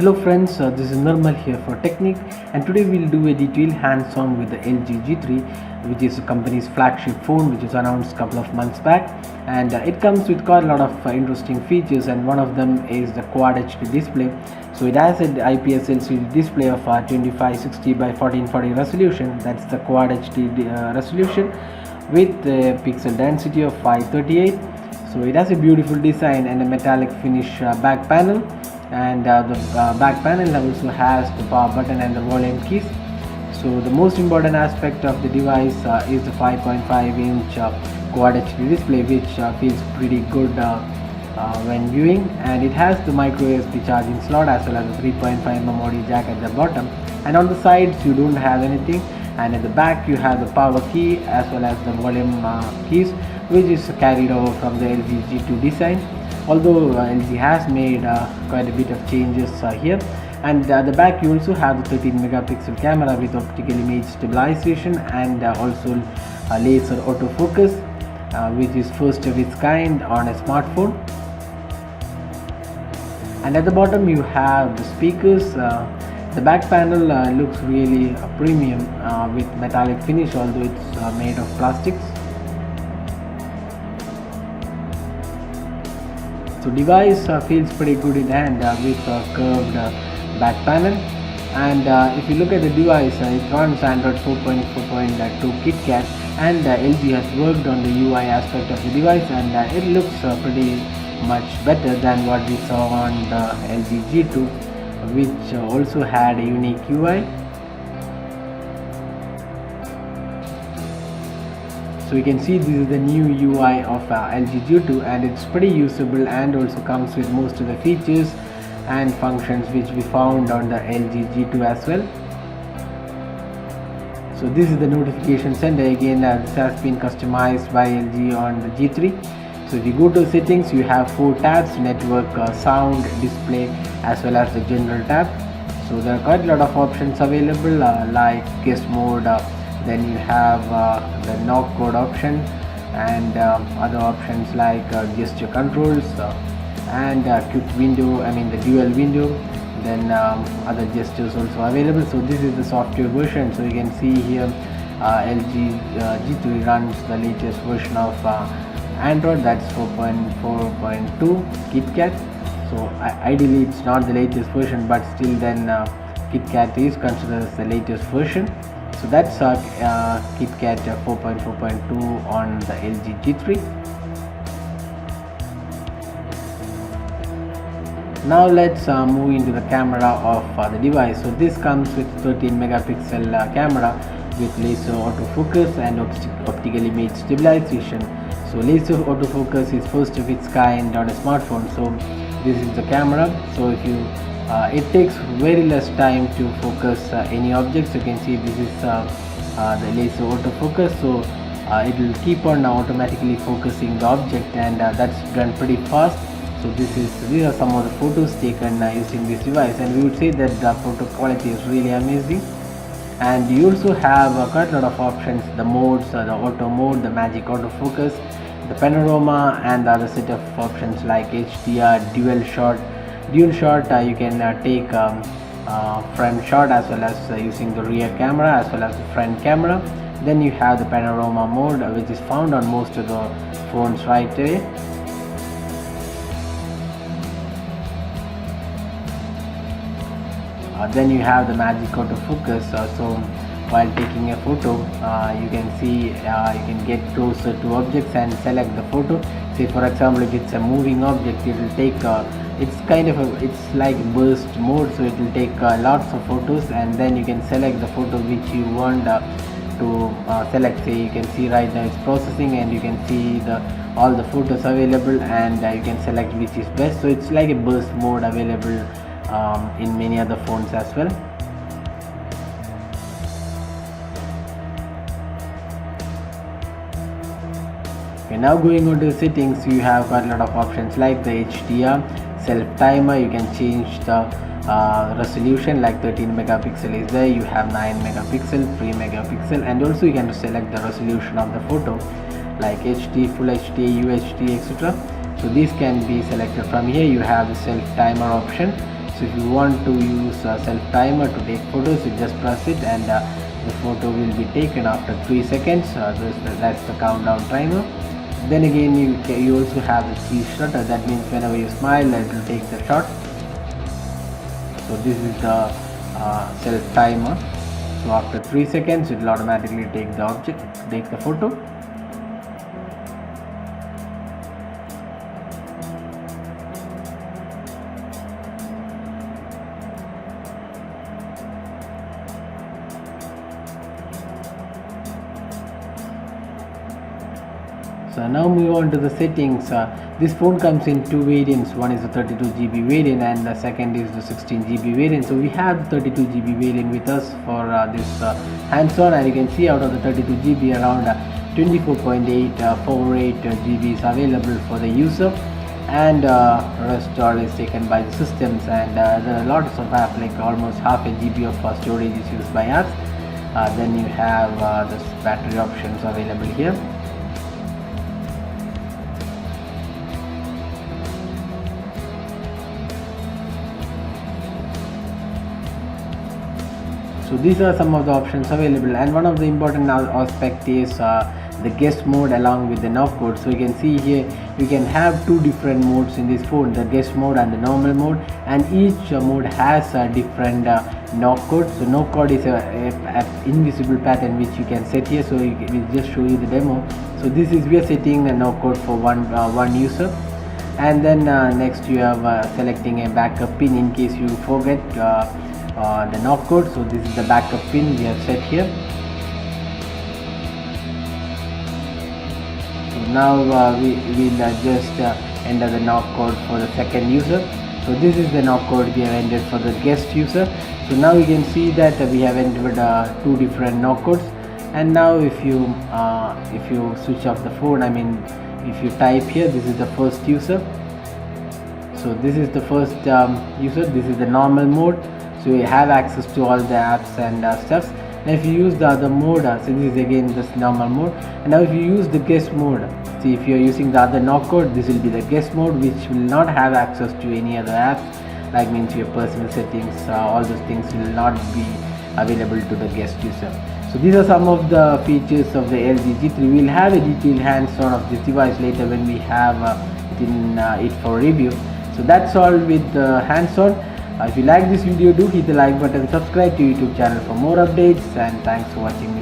Hello friends, this is Nirmal here for Technique, and today we'll do a detailed hands-on with the LG G3, which is the company's flagship phone, which was announced a couple of months back. And it comes with quite a lot of interesting features, and one of them is the Quad HD display. So it has an IPS LCD display of 2560 by 1440 resolution. That's the Quad HD resolution with a pixel density of 538. So it has a beautiful design and a metallic finish back panel, and the back panel also has the power button and the volume keys. So the most important aspect of the device is the 5.5-inch Quad HD display, which feels pretty good when viewing, and it has the micro USB charging slot as well as the 3.5mm audio jack at the bottom, and on the sides you don't have anything, and at the back you have the power key as well as the volume keys, which is carried over from the LG G2 design. Although LG has made quite a bit of changes here, and at the back you also have the 13 megapixel camera with optical image stabilization and also laser autofocus, which is first of its kind on a smartphone. And at the bottom you have the speakers. The back panel looks really premium with metallic finish, although it's made of plastics. So device feels pretty good in hand with a curved back panel, and if you look at the device, it runs Android 4.4.2 KitKat, and LG has worked on the UI aspect of the device, and it looks pretty much better than what we saw on the LG G2, which also had a unique UI. So you can see this is the new UI of LG G2, and it's pretty usable and also comes with most of the features and functions which we found on the LG G2 as well. So this is the notification center. Again, this has been customized by LG on the G3. So if you go to settings, you have 4 tabs: network, sound, display, as well as the general tab. So there are quite a lot of options available like guest mode, then you have the knock code option, and other options like gesture controls and quick window, the dual window, then other gestures also available. So this is the software version. So you can see here LG G3 runs the latest version of Android, that's 4.4.2 KitKat. So ideally it's not the latest version, but still then KitKat is considered as the latest version. So that's KitKat 4.4.2 on the LG G3. Now let's move into the camera of the device. So this comes with 13 megapixel camera with laser autofocus and optical image stabilization. So laser autofocus is first of its kind on a smartphone. So this is the camera. So if you it takes very less time to focus any objects. You can see this is the laser autofocus. So it will keep on automatically focusing the object, and that's done pretty fast. So these are some of the photos taken using this device, and we would say that the photo quality is really amazing. And you also have quite a lot of options: the modes, the auto mode, the magic autofocus, the panorama, and the other set of options like HDR, dual shot, you can take front shot as well as using the rear camera as well as the front camera. Then you have the panorama mode, which is found on most of the phones right away. Then you have the magic autofocus. So while taking a photo, you can see you can get closer to objects and select the photo. Say for example, if it's a moving object, it will take it's like burst mode, so it will take lots of photos, and then you can select the photo which you want to select. Say you can see right now it's processing, and you can see all the photos available, and you can select which is best. So it's like a burst mode available in many other phones as well. Okay, now going on to the settings, you have quite a lot of options like the HDR, self timer. You can change the resolution, like 13 megapixel is there. You have 9 megapixel, 3 megapixel, and also you can select the resolution of the photo like HD, Full HD, UHD, etc. So these can be selected from here. You have the self timer option. So So if you want to use self timer to take photos, you just press it and the photo will be taken after 3 seconds. That's the countdown timer. Then again you also have the cheese shutter. That means whenever you smile, it will take the shot. So this is the self timer. So after 3 seconds, it will automatically take the photo. So now move on to the settings. This phone comes in two variants. One is the 32GB variant and the second is the 16GB variant. So we have the 32GB variant with us for this hands-on, and you can see out of the 32GB around 24.848 GB is available for the user, and rest all is taken by the systems, and there are lots of apps, like almost half a GB of storage is used by us. Then you have this battery options available here. So these are some of the options available, and one of the important aspect is the guest mode along with the knock code. So you can see here we can have two different modes in this phone, the guest mode and the normal mode, and each mode has a different knock code. So knock code is a invisible pattern which you can set here. So we'll just show you the demo. So this is, we are setting a knock code for one user, and then next you have selecting a backup pin in case you forget the knock code. So this is the backup pin we have set here. So now we will just enter the knock code for the second user. So this is the knock code we have entered for the guest user. So now you can see that we have entered two different knock codes. And now if you switch off the phone, I mean if you type here, this is the first user. So this is the first user. This is the normal mode. So you have access to all the apps and stuff. Now if you use the other mode, so this is again this normal mode. And now if you use the guest mode, see if you are using the other knock code, this will be the guest mode, which will not have access to any other apps, like means your personal settings, all those things will not be available to the guest user. So these are some of the features of the LG G3. We will have a detailed hands-on of this device later when we have it for review. So that's all with the hands-on. If you like this video, do hit the like button, subscribe to YouTube channel for more updates, and thanks for watching.